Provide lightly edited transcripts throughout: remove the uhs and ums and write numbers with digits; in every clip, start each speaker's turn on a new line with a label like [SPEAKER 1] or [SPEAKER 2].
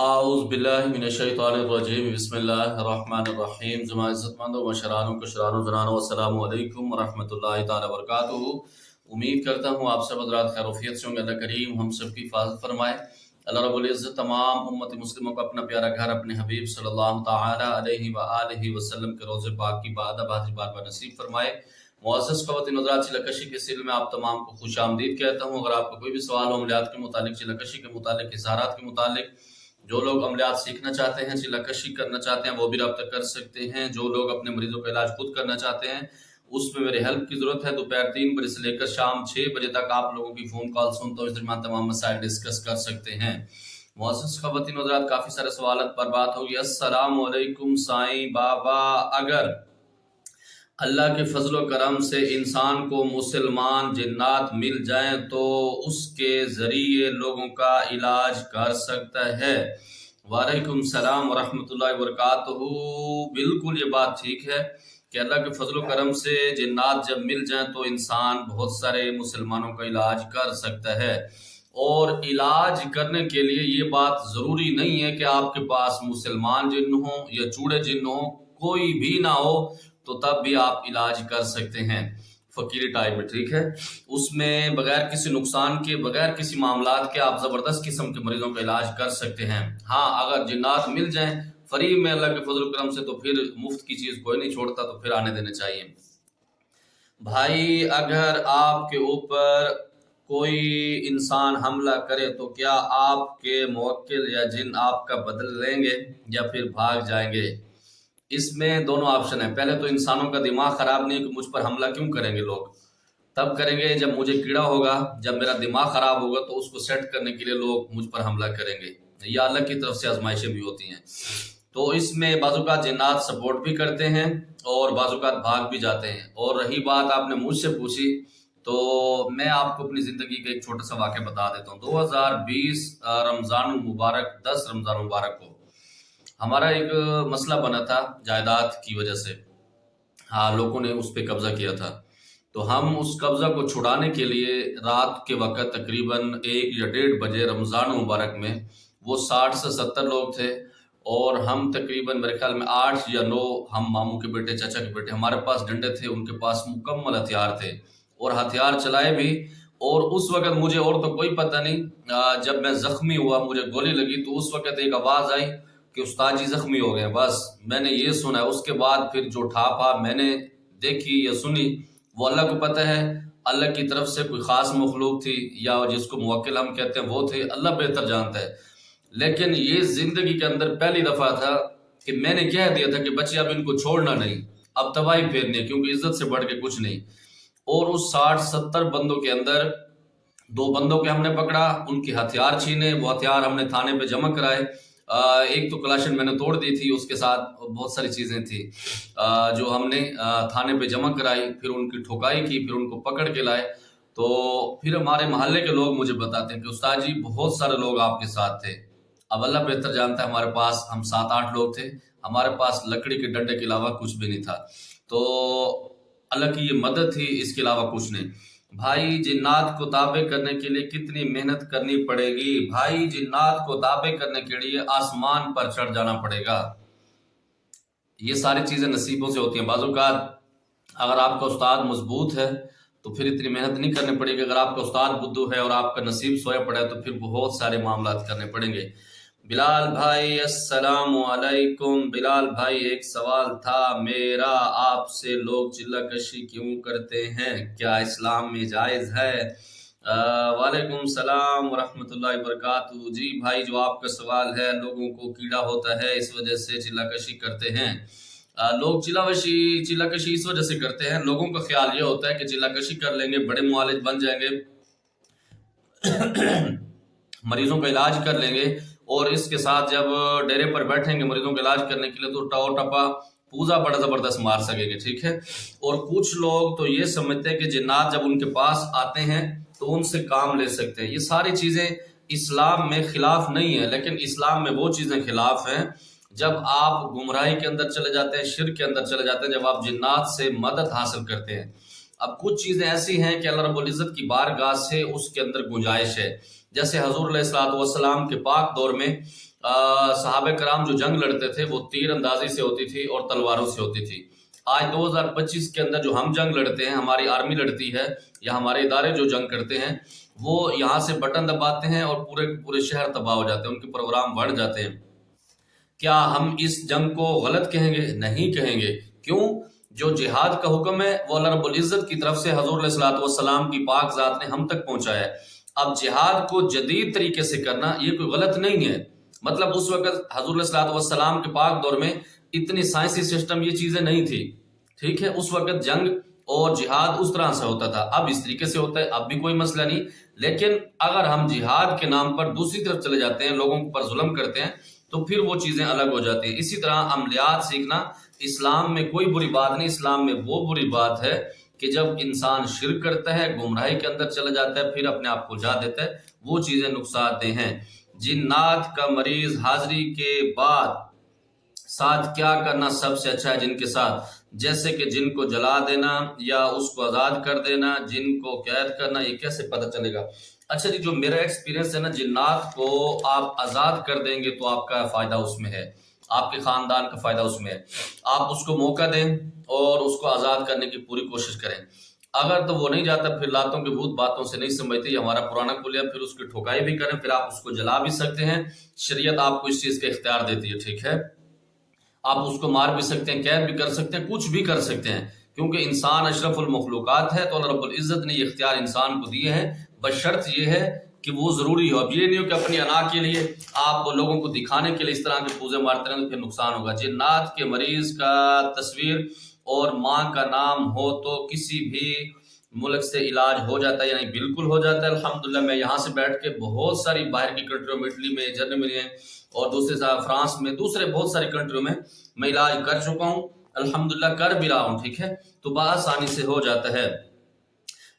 [SPEAKER 1] اعوذ باللہ من الشیطان الرجیم بسم اللہ الرحمن الرحیم جماع عزت مندوں مشرانوں کشرانوں زنانوں السلام علیکم ورحمۃ اللہ تعالی وبرکاتہ۔ امید کرتا ہوں آپ سب حضرات خیر وفیت سے ہوں گے۔ اللہ کریم ہم سب کی حفاظت فرمائے۔ اللہ رب العزت تمام امت مسلموں کو اپنا پیارا گھر اپنے حبیب صلی اللہ تعالی علیہ وآلہ وسلم کے روضے پاک کی بادہ بہادری بار بار نصیب فرمائے۔ معزز خواتین حضرات، چلکشی کے سلسلے میں آپ تمام کو خوش آمدید کہتا ہوں۔ اگر آپ کو کوئی بھی سوال ہو عملیات کے متعلق، چلکشی کے متعلق، اظہارات کے متعلق، جو لوگ عملیات سیکھنا چاہتے ہیں، چلکشی کرنا چاہتے ہیں، وہ بھی رابطہ کر سکتے ہیں۔ جو لوگ اپنے مریضوں کا علاج خود کرنا چاہتے ہیں، اس میں میرے ہیلپ کی ضرورت ہے۔ دوپہر 3 بجے سے لے کر شام 6 بجے تک آپ لوگوں کی فون کال سنتا ہوں، اس درمیان تمام مسائل ڈسکس کر سکتے ہیں۔ معزز خواتین حضرات، کافی سارے سوالات پر بات ہوگی۔ السلام علیکم سائیں بابا، اگر اللہ کے فضل و کرم سے انسان کو مسلمان جنات مل جائیں تو اس کے ذریعے لوگوں کا علاج کر سکتا ہے؟ وعلیکم السلام ورحمۃ اللہ وبرکاتہ۔ بالکل یہ بات ٹھیک ہے کہ اللہ کے فضل و کرم سے جنات جب مل جائیں تو انسان بہت سارے مسلمانوں کا علاج کر سکتا ہے۔ اور علاج کرنے کے لیے یہ بات ضروری نہیں ہے کہ آپ کے پاس مسلمان جن ہوں یا چوڑے جن ہوں، کوئی بھی نہ ہو تو تب بھی آپ علاج کر سکتے ہیں فقیری ٹائپ میں، ٹھیک ہے؟ اس میں بغیر کسی نقصان کے، بغیر کسی معاملات کے آپ زبردست قسم کے مریضوں کا علاج کر سکتے ہیں۔ ہاں، اگر جنات مل جائیں فری میں اللہ کے فضل و کرم سے تو پھر مفت کی چیز کوئی نہیں چھوڑتا، تو پھر آنے دینے چاہیے۔ بھائی، اگر آپ کے اوپر کوئی انسان حملہ کرے تو کیا آپ کے موکل یا جن آپ کا بدل لیں گے یا پھر بھاگ جائیں گے؟ اس میں دونوں آپشن ہیں۔ پہلے تو انسانوں کا دماغ خراب نہیں ہے کہ مجھ پر حملہ کیوں کریں گے لوگ، تب کریں گے جب مجھے کیڑا ہوگا، جب میرا دماغ خراب ہوگا تو اس کو سیٹ کرنے کے لیے لوگ مجھ پر حملہ کریں گے۔ یا اللہ کی طرف سے آزمائشیں بھی ہوتی ہیں، تو اس میں بعض اوقات جنات سپورٹ بھی کرتے ہیں اور بعض اوقات بھاگ بھی جاتے ہیں۔ اور رہی بات آپ نے مجھ سے پوچھی، تو میں آپ کو اپنی زندگی کا ایک چھوٹا سا واقعہ بتا دیتا ہوں۔ 2020 رمضان المبارک، 10 رمضان المبارک کو ہمارا ایک مسئلہ بنا تھا جائیداد کی وجہ سے۔ ہاں، لوگوں نے اس پہ قبضہ کیا تھا، تو ہم اس قبضہ کو چھڑانے کے لیے رات کے وقت تقریباً 1 یا 1:30 بجے رمضان مبارک میں، وہ 60 سے 70 لوگ تھے اور ہم تقریباً میرے خیال میں 8 یا 9 ہم ماموں کے بیٹے، چچا کے بیٹے، ہمارے پاس ڈنڈے تھے، ان کے پاس مکمل ہتھیار تھے اور ہتھیار چلائے بھی۔ اور اس وقت مجھے اور تو کوئی پتہ نہیں، جب میں زخمی ہوا، مجھے گولی لگی، تو اس وقت ایک آواز آئی کہ استاد جی زخمی ہو گئے۔ بس میں نے یہ سنا ہے۔ اس کے بعد پھر جو ٹھاپا میں نے دیکھی یا سنی وہ اللہ کو پتہ ہے۔ اللہ کی طرف سے کوئی خاص مخلوق تھی یا جس کو موکل ہم کہتے ہیں وہ تھے، اللہ بہتر جانتا ہے۔ لیکن یہ زندگی کے اندر پہلی دفعہ تھا کہ میں نے کہہ دیا تھا کہ بچے اب ان کو چھوڑنا نہیں، اب تباہی پھیرنی ہے، کیونکہ عزت سے بڑھ کے کچھ نہیں۔ اور اس 60-70 بندوں کے اندر 2 بندوں کے ہم نے پکڑا، ان کے ہتھیار چھینے، وہ ہتھیار ہم نے تھانے پہ جمع کرائے۔ ایک تو کلاشن میں نے توڑ دی تھی، اس کے ساتھ بہت ساری چیزیں تھی جو ہم نے تھانے پہ جمع کرائی، پھر ان کی ٹھوکائی کی، پھر ان کو پکڑ کے لائے۔ تو پھر ہمارے محلے کے لوگ مجھے بتاتے ہیں کہ استاد جی بہت سارے لوگ آپ کے ساتھ تھے۔ اب اللہ بہتر جانتا ہے، ہمارے پاس ہم 7-8 لوگ تھے، ہمارے پاس لکڑی کے ڈنڈے کے علاوہ کچھ بھی نہیں تھا۔ تو اللہ کی یہ مدد تھی، اس کے علاوہ کچھ نہیں۔ بھائی، جنات کو تابع کرنے کے لیے کتنی محنت کرنی پڑے گی؟ بھائی، جنات کو تابع کرنے کے لیے آسمان پر چڑھ جانا پڑے گا۔ یہ ساری چیزیں نصیبوں سے ہوتی ہیں۔ بعض اوقات اگر آپ کا استاد مضبوط ہے تو پھر اتنی محنت نہیں کرنی پڑے گی۔ اگر آپ کا استاد بدو ہے اور آپ کا نصیب سویا پڑا ہے تو پھر بہت سارے معاملات کرنے پڑیں گے۔ بلال بھائی السلام علیکم۔ بلال بھائی، ایک سوال تھا میرا آپ سے، لوگ چلہ کشی کیوں کرتے ہیں؟ کیا اسلام میں جائز ہے؟ وعلیکم السلام ورحمۃ اللہ وبرکاتہ۔ جی بھائی، جو آپ کا سوال ہے، لوگوں کو کیڑا ہوتا ہے اس وجہ سے چلہ کشی کرتے ہیں۔ لوگ چلہ کشی اس وجہ سے کرتے ہیں، لوگوں کا خیال یہ ہوتا ہے کہ چلہ کشی کر لیں گے، بڑے معالج بن جائیں گے، مریضوں کا علاج کر لیں گے، اور اس کے ساتھ جب ڈیرے پر بیٹھیں گے مریضوں کا علاج کرنے کے لیے تو ٹاؤ ٹپا پوزا بڑا زبردست مار سکیں گے، ٹھیک ہے؟ اور کچھ لوگ تو یہ سمجھتے ہیں کہ جنات جب ان کے پاس آتے ہیں تو ان سے کام لے سکتے ہیں۔ یہ ساری چیزیں اسلام میں خلاف نہیں ہے، لیکن اسلام میں وہ چیزیں خلاف ہیں جب آپ گمراہی کے اندر چلے جاتے ہیں، شرک کے اندر چلے جاتے ہیں، جب آپ جنات سے مدد حاصل کرتے ہیں۔ اب کچھ چیزیں ایسی ہیں کہ اللہ رب العزت کی بارگاہ سے اس کے اندر گنجائش ہے، جیسے حضور علیہ الصلوۃ والسلام کے پاک دور میں صحابہ کرام جو جنگ لڑتے تھے وہ تیر اندازی سے ہوتی تھی اور تلواروں سے ہوتی تھی. آج 2025 کے اندر جو ہم جنگ لڑتے ہیں، ہماری آرمی لڑتی ہے یا ہمارے ادارے جو جنگ کرتے ہیں، وہ یہاں سے بٹن دباتے ہیں اور پورے شہر تباہ ہو جاتے ہیں، ان کے پروگرام بڑھ جاتے ہیں. کیا ہم اس جنگ کو غلط کہیں گے؟ نہیں کہیں گے. کیوں؟ جو جہاد کا حکم ہے وہ اللہ رب العزت کی طرف سے حضور علیہ الصلوۃ والسلام کی پاک ذات نے ہم تک پہنچایا ہے. اب جہاد کو جدید طریقے سے کرنا یہ کوئی غلط نہیں ہے. مطلب اس وقت حضور علیہ الصلوۃ والسلام کے پاک دور میں اتنی سائنسی سسٹم یہ چیزیں نہیں تھی. ٹھیک ہے، اس وقت جنگ اور جہاد اس طرح سے ہوتا تھا. اب اس طریقے سے ہوتا ہے، اب بھی کوئی مسئلہ نہیں. لیکن اگر ہم جہاد کے نام پر دوسری طرف چلے جاتے ہیں، لوگوں پر ظلم کرتے ہیں، تو پھر وہ چیزیں الگ ہو جاتی ہیں. اسی طرح عملیات سیکھنا اسلام میں کوئی بری بات نہیں. اسلام میں وہ بری بات ہے کہ جب انسان شرک کرتا ہے، گمراہی کے اندر چلا جاتا ہے، پھر اپنے آپ کو جا دیتا ہے، وہ چیزیں نقصان دہ ہیں. جنات کا مریض حاضری کے بعد ساتھ کیا کرنا سب سے اچھا ہے جن کے ساتھ؟ جیسے کہ جن کو جلا دینا یا اس کو آزاد کر دینا، جن کو قید کرنا. یہ کیسے پتہ چلے گا؟ اچھا جی، جو میرا ایکسپیرینس ہے نا، جنات کو آپ آزاد کر دیں گے تو آپ کا فائدہ اس میں ہے، آپ کے خاندان کا فائدہ اس میں ہے. آپ اس کو موقع دیں اور اس کو آزاد کرنے کی پوری کوشش کریں. اگر تو وہ نہیں جاتا، پھر لاتوں کے بھوت باتوں سے نہیں سمجھتے، یہ ہمارا پرانا کلیہ، پھر اس کی ٹھکائی بھی کریں، پھر آپ اس کو جلا بھی سکتے ہیں. شریعت آپ کو اس چیز کا اختیار دیتی ہے. ٹھیک ہے، آپ اس کو مار بھی سکتے ہیں، قید بھی کر سکتے ہیں، کچھ بھی کر سکتے ہیں، کیونکہ انسان اشرف المخلوقات ہے. تو اللہ رب العزت نے یہ اختیار انسان کو دیے ہیں، بشرط یہ ہے کہ وہ ضروری ہو. اب یہ نہیں ہو کہ اپنی انا کے لیے آپ لوگوں کو دکھانے کے لیے اس طرح کے پوزے مارتے رہیں تو پھر نقصان ہوگا. جنات کے مریض کا تصویر اور ماں کا نام ہو تو کسی بھی ملک سے علاج ہو جاتا ہے؟ یعنی بالکل ہو جاتا ہے. الحمدللہ میں یہاں سے بیٹھ کے بہت ساری باہر کی کنٹریوں میں، اٹلی میں، جرمنی میں اور دوسرے فرانس میں، دوسرے بہت ساری کنٹریوں میں میں علاج کر چکا ہوں، الحمدللہ کر بھی رہا ہوں. ٹھیک ہے، تو بآسانی سے ہو جاتا ہے،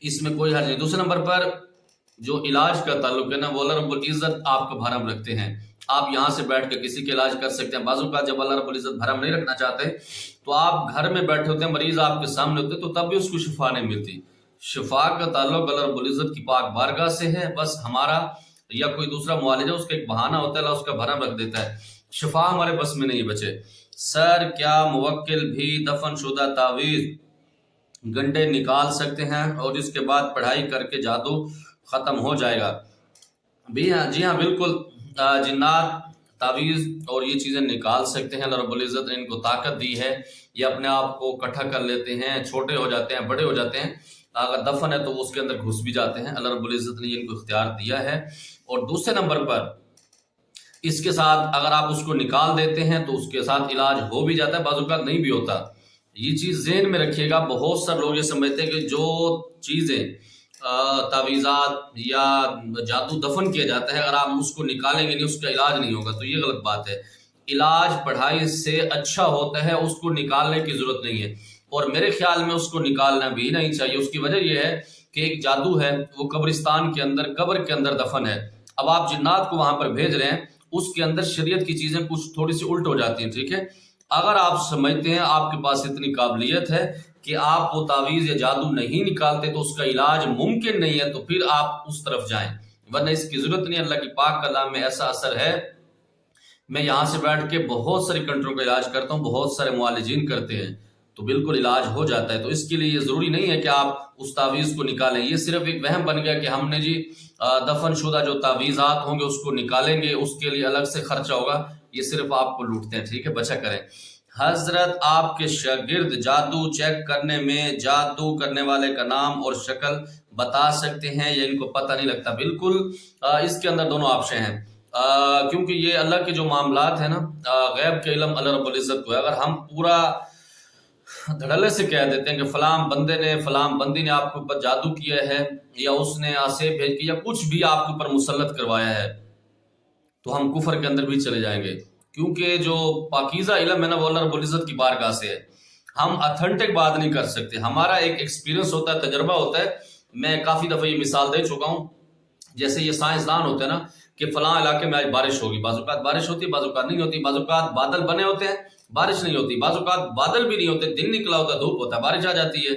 [SPEAKER 1] اس میں کوئی حرج نہیں. دوسرے نمبر پر جو علاج کا تعلق ہے نا، وہ اللہ رب العزت آپ کا بھرم رکھتے ہیں. آپ یہاں سے بیٹھ کے کسی کا علاج کر سکتے ہیں. بعض اوقات جب اللہ رب العزت بھرم نہیں رکھنا چاہتے تو آپ گھر میں بیٹھے ہوتے ہیں، مریض آپ کے سامنے ہوتے تو تب بھی اس کو شفا نہیں ملتی. شفا کا تعلق اللہ رب العزت کی پاک بارگاہ سے ہے. بس ہمارا یا کوئی دوسرا معالجہ اس کا ایک بہانہ ہوتا ہے، اللہ اس کا بھرم رکھ دیتا ہے. شفا ہمارے بس میں نہیں بچے. سر کیا موکل بھی دفن شدہ تعویذ گنڈے نکال سکتے ہیں اور اس کے بعد پڑھائی کر کے جادو ختم ہو جائے گا؟ جی ہاں بالکل، جنات تعویذ اور یہ چیزیں نکال سکتے ہیں. اللہ رب العزت نے ان کو طاقت دی ہے، یہ اپنے آپ کو اکٹھا کر لیتے ہیں، چھوٹے ہو جاتے ہیں، بڑے ہو جاتے ہیں. اگر دفن ہے تو وہ اس کے اندر گھس بھی جاتے ہیں. اللہ رب العزت نے ان کو اختیار دیا ہے. اور دوسرے نمبر پر اس کے ساتھ اگر آپ اس کو نکال دیتے ہیں تو اس کے ساتھ علاج ہو بھی جاتا ہے، بعض اوقات نہیں بھی ہوتا. یہ چیز ذہن میں رکھیے گا. بہت سارے لوگ یہ سمجھتے ہیں کہ جو چیزیں تعویذات یا جادو دفن کیا جاتا ہے، اگر آپ اس کو نکالیں گے نہیں اس کا علاج نہیں ہوگا، تو یہ غلط بات ہے. علاج پڑھائی سے اچھا ہوتا ہے، اس کو نکالنے کی ضرورت نہیں ہے، اور میرے خیال میں اس کو نکالنا بھی نہیں چاہیے. اس کی وجہ یہ ہے کہ ایک جادو ہے، وہ قبرستان کے اندر، قبر کے اندر دفن ہے. اب آپ جنات کو وہاں پر بھیج رہے ہیں، اس کے اندر شریعت کی چیزیں کچھ تھوڑی سی الٹ ہو جاتی ہیں. ٹھیک ہے، اگر آپ سمجھتے ہیں آپ کے پاس اتنی قابلیت ہے کہ آپ وہ تعویذ یا جادو نہیں نکالتے تو اس کا علاج ممکن نہیں ہے، تو پھر آپ اس طرف جائیں، ورنہ اس کی ضرورت نہیں. اللہ کی پاک کلام میں ایسا اثر ہے. میں یہاں سے بیٹھ کے بہت ساری کنٹریوں کا علاج کرتا ہوں، بہت سارے معالجین کرتے ہیں، تو بالکل علاج ہو جاتا ہے. تو اس کے لیے یہ ضروری نہیں ہے کہ آپ اس تعویذ کو نکالیں. یہ صرف ایک وہم بن گیا کہ ہم نے جی دفن شدہ جو تعویذات ہوں گے اس کو نکالیں گے، اس کے لیے الگ سے خرچہ ہوگا. یہ صرف آپ کو لوٹتے ہیں. ٹھیک ہے، بچا کریں. حضرت آپ کے شاگرد جادو چیک کرنے میں جادو کرنے والے کا نام اور شکل بتا سکتے ہیں یا ان کو پتہ نہیں لگتا؟ بالکل، اس کے اندر دونوں آپشن ہیں، کیونکہ یہ اللہ کے جو معاملات ہیں نا، غیب کے علم اللہ رب العزت کو ہے. اگر ہم پورا دھڑلے سے کہہ دیتے ہیں کہ فلاں بندے نے، فلاں بندی نے آپ کے اوپر جادو کیا ہے، یا اس نے آسے بھیج کے یا کچھ بھی آپ کے اوپر مسلط کروایا ہے، تو ہم کفر کے اندر بھی چلے جائیں گے. کیونکہ جو پاکیزہ علم ہے نا، وہ اللہ رب العزت کی بارگاہ سے ہے. ہم اتھنٹک بات نہیں کر سکتے. ہمارا ایک ایکسپیرینس ہوتا ہے، تجربہ ہوتا ہے. میں کافی دفعہ یہ مثال دے چکا ہوں. جیسے یہ سائنسدان ہوتے ہیں نا کہ فلاں علاقے میں آج بارش ہوگی، بعض اوقات بارش ہوتی ہے، بعض اوقات نہیں ہوتی. بعض اوقات بادل بنے ہوتے ہیں، بارش نہیں ہوتی. بعض اوقات بادل بھی نہیں ہوتے، دن نکلا ہوتا ہے، دھوپ ہوتا ہے، بارش آ جاتی ہے.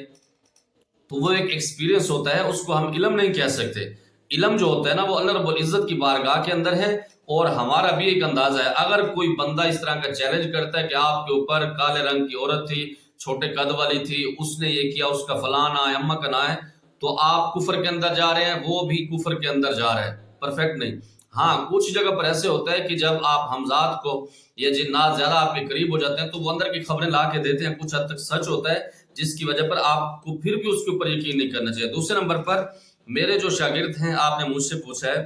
[SPEAKER 1] تو وہ ایک ایکسپیرینس ہوتا ہے، اس کو ہم علم نہیں کہہ سکتے. علم جو ہوتا ہے نا، وہ اللہ رب العزت کی بارگاہ کے اندر ہے، اور ہمارا بھی ایک اندازہ ہے، اگر کوئی بندہ اس طرح کا چیلنج کرتا ہے کہ آپ کے اوپر کالے رنگ کی عورت تھی، چھوٹے قد والی تھی، اس نے یہ کیا، اس کا فلانا ہے، اما کا نا ہے، تو آپ کفر کے اندر جا رہے ہیں، وہ بھی کفر کے اندر جا رہے ہیں، پرفیکٹ نہیں۔ ہاں کچھ جگہ پر ایسے ہوتا ہے کہ جب آپ ہمزاد کو یا جنات زیادہ آپ کے قریب ہو جاتے ہیں تو وہ اندر کی خبریں لا کے دیتے ہیں، کچھ حد تک سچ ہوتا ہے، جس کی وجہ پر آپ کو پھر بھی اس کے اوپر یقین نہیں کرنا چاہیے۔ دوسرے نمبر پر میرے جو شاگرد ہیں، آپ نے مجھ سے پوچھا ہے،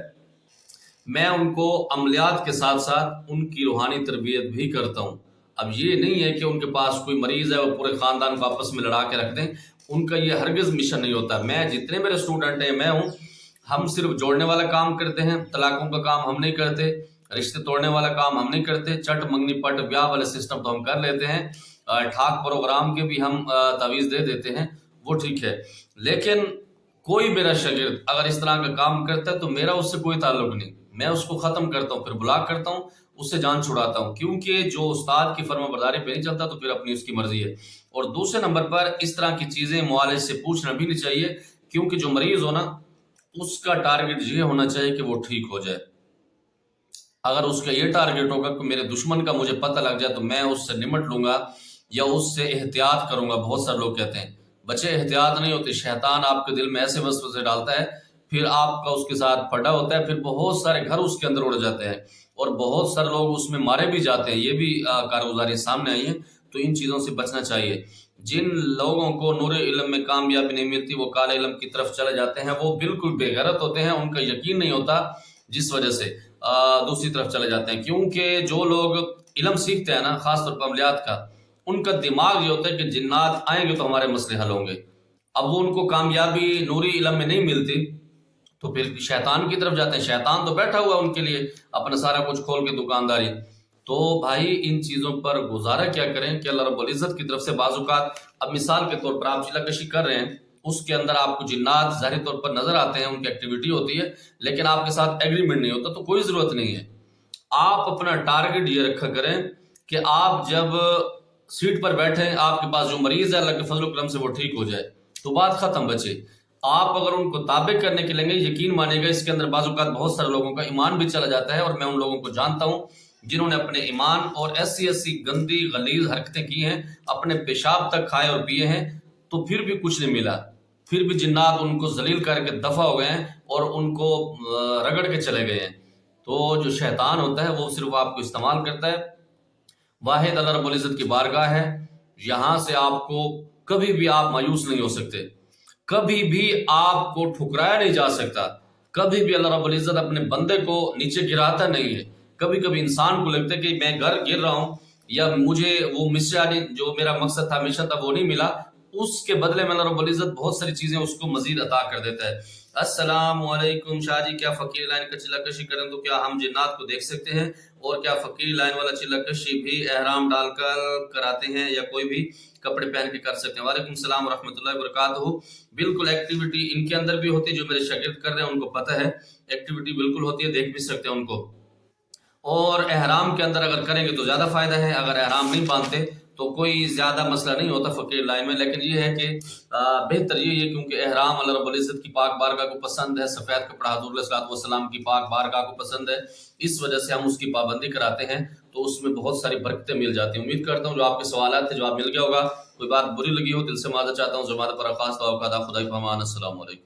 [SPEAKER 1] میں ان کو عملیات کے ساتھ ساتھ ان کی روحانی تربیت بھی کرتا ہوں۔ اب یہ نہیں ہے کہ ان کے پاس کوئی مریض ہے وہ پورے خاندان کو آپس میں لڑا کے رکھ دیں، ان کا یہ ہرگز مشن نہیں ہوتا۔ میں جتنے میرے اسٹوڈنٹ ہیں، میں ہوں، ہم صرف جوڑنے والا کام کرتے ہیں، طلاقوں کا کام ہم نہیں کرتے، رشتے توڑنے والا کام ہم نہیں کرتے، چٹ منگنی پٹ بیاہ والے سسٹم تو ہم کر لیتے ہیں، ٹھاک پروگرام کے بھی ہم تعویذ دے دیتے ہیں، وہ ٹھیک ہے۔ لیکن کوئی میرا شاگرد اگر اس طرح کا کام کرتا ہے تو میرا اس سے کوئی تعلق نہیں، میں اس کو ختم کرتا ہوں، پھر بلاک کرتا ہوں، اس سے جان چھڑاتا ہوں، کیونکہ جو استاد کی فرما برداری پہ نہیں چلتا تو پھر اپنی اس کی مرضی ہے۔ اور دوسرے نمبر پر اس طرح کی چیزیں معالج سے پوچھنا بھی نہیں چاہیے، کیونکہ جو مریض ہونا اس کا ٹارگٹ یہ ہونا چاہیے کہ وہ ٹھیک ہو جائے۔ اگر اس کا یہ ٹارگٹ ہوگا کہ میرے دشمن کا مجھے پتہ لگ جائے تو میں اس سے نمٹ لوں گا یا اس سے احتیاط کروں گا۔ بہت سارے لوگ کہتے ہیں بچے احتیاط نہیں ہوتے، شیطان آپ کے دل میں ایسے وسوسے ڈالتا ہے، پھر آپ کا اس کے ساتھ پڑا ہوتا ہے، پھر بہت سارے گھر اس کے اندر اڑ جاتے ہیں اور بہت سارے لوگ اس میں مارے بھی جاتے ہیں، یہ بھی کارگزاری سامنے آئی ہے۔ تو ان چیزوں سے بچنا چاہیے۔ جن لوگوں کو نور علم میں کامیابی نہیں ملتی وہ کالے علم کی طرف چلے جاتے ہیں، وہ بالکل بے غیرت ہوتے ہیں، ان کا یقین نہیں ہوتا، جس وجہ سے دوسری طرف چلے جاتے ہیں۔ کیونکہ جو لوگ علم سیکھتے ہیں نا، خاص طور پر عملیات کا، ان کا دماغ یہ ہوتا ہے کہ جنات آئیں گے تو ہمارے مسئلے حل ہوں گے۔ اب وہ ان کو کامیابی نوری علم میں نہیں ملتی تو پھر شیطان کی طرف جاتے ہیں، شیطان تو بیٹھا ہوا ان کے لیے اپنا سارا کچھ کھول کے دکانداری۔ تو بھائی ان چیزوں پر گزارا کیا کریں کہ اللہ رب العزت کی طرف سے بعض اوقات، اب مثال کے طور پر آپ چلہ کشی کر رہے ہیں، اس کے اندر آپ کو جنات ظاہری طور پر نظر آتے ہیں، ان کی ایکٹیویٹی ہوتی ہے، لیکن آپ کے ساتھ ایگریمنٹ نہیں ہوتا تو کوئی ضرورت نہیں ہے۔ آپ اپنا ٹارگٹ یہ رکھا کریں کہ آپ جب سیٹ پر بیٹھیں، آپ کے پاس جو مریض ہے اللہ کے فضل و کرم سے وہ ٹھیک ہو جائے تو بات ختم بچے۔ آپ اگر ان کو تابع کرنے کے لیں گے، یقین مانے گا اس کے اندر بعض اوقات بہت سارے لوگوں کا ایمان بھی چلا جاتا ہے، اور میں ان لوگوں کو جانتا ہوں جنہوں نے اپنے ایمان اور ایسی گندی غلیظ حرکتیں کی ہیں، اپنے پیشاب تک کھائے اور پیے ہیں، تو پھر بھی کچھ نہیں ملا، پھر بھی جنات ان کو ذلیل کر کے دفع ہو گئے ہیں اور ان کو رگڑ کے چلے گئے ہیں۔ تو جو شیطان ہوتا ہے وہ صرف آپ کو استعمال کرتا ہے۔ واحد اللہ رب العزت کی بارگاہ ہے، یہاں سے آپ کو کبھی بھی آپ مایوس نہیں ہو سکتے، کبھی بھی آپ کو ٹھکرایا نہیں جا سکتا، کبھی بھی اللہ رب العزت اپنے بندے کو نیچے گراتا نہیں ہے۔ کبھی کبھی انسان کو لگتا ہے کہ میں گر رہا ہوں یا مجھے وہ مشن جو میرا مقصد تھا، مشن تھا، وہ نہیں ملا، اس کے بدلے میں اللہ رب العزت بہت ساری چیزیں اس کو مزید عطا کر دیتا ہے۔ السلام علیکم شاہ جی، کیا فقیر لائن کا چلہ کشی کریں تو کیا ہم جنات کو دیکھ سکتے ہیں؟ اور کیا فقیر لائن والا چلہ کشی بھی احرام ڈال کر کراتے ہیں یا کوئی بھی کپڑے پہن کے کر سکتے ہیں؟ وعلیکم السلام ورحمۃ اللہ وبرکاتہ۔ بالکل ایکٹیویٹی ان کے اندر بھی ہوتی ہے، جو میرے شاگرد کر رہے ہیں ان کو پتہ ہے، ایکٹیویٹی بالکل ہوتی ہے، دیکھ بھی سکتے ہیں ان کو۔ اور احرام کے اندر اگر کریں گے تو زیادہ فائدہ ہے، اگر احرام نہیں باندھتے تو کوئی زیادہ مسئلہ نہیں ہوتا فقیر لائن میں۔ لیکن یہ ہے کہ بہتر یہ ہے، کیونکہ احرام اللہ رب العزت کی پاک بارگاہ کو پسند ہے، سفید کپڑا حضور علیہ الصلوۃ والسلام کی پاک بارگاہ کو پسند ہے، اس وجہ سے ہم اس کی پابندی کراتے ہیں، تو اس میں بہت ساری برکتیں مل جاتی ہیں۔ امید کرتا ہوں جو آپ کے سوالات تھے جواب مل گیا ہوگا، کوئی بات بری لگی ہو دل سے معذرت چاہتا ہوں، زبان پر خاص تو خدا خدا کی امان۔ السلام علیکم۔